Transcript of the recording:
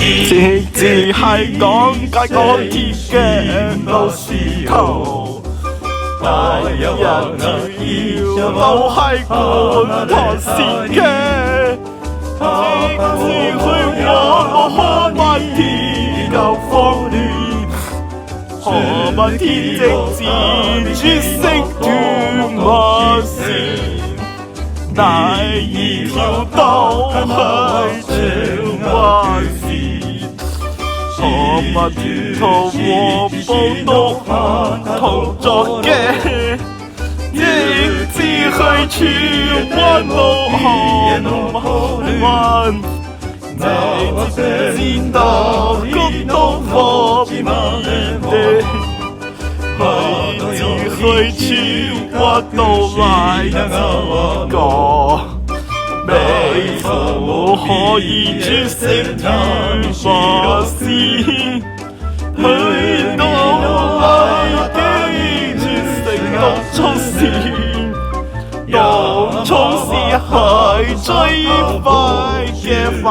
直至係講解港鐵嘅路時頭，大人要都係觀塘線嘅，直至去我何問天夠荒亂，何問天直至絕色斷馬線，第二條都係荃灣線，何問天同和報都同作嘅，直至去荃灣路航灣，直至到公東方面的，去荃灣都來自個。美府可以絕色斷馬線，去到嚟嘅絕色東涌線，東涌線係最快嘅快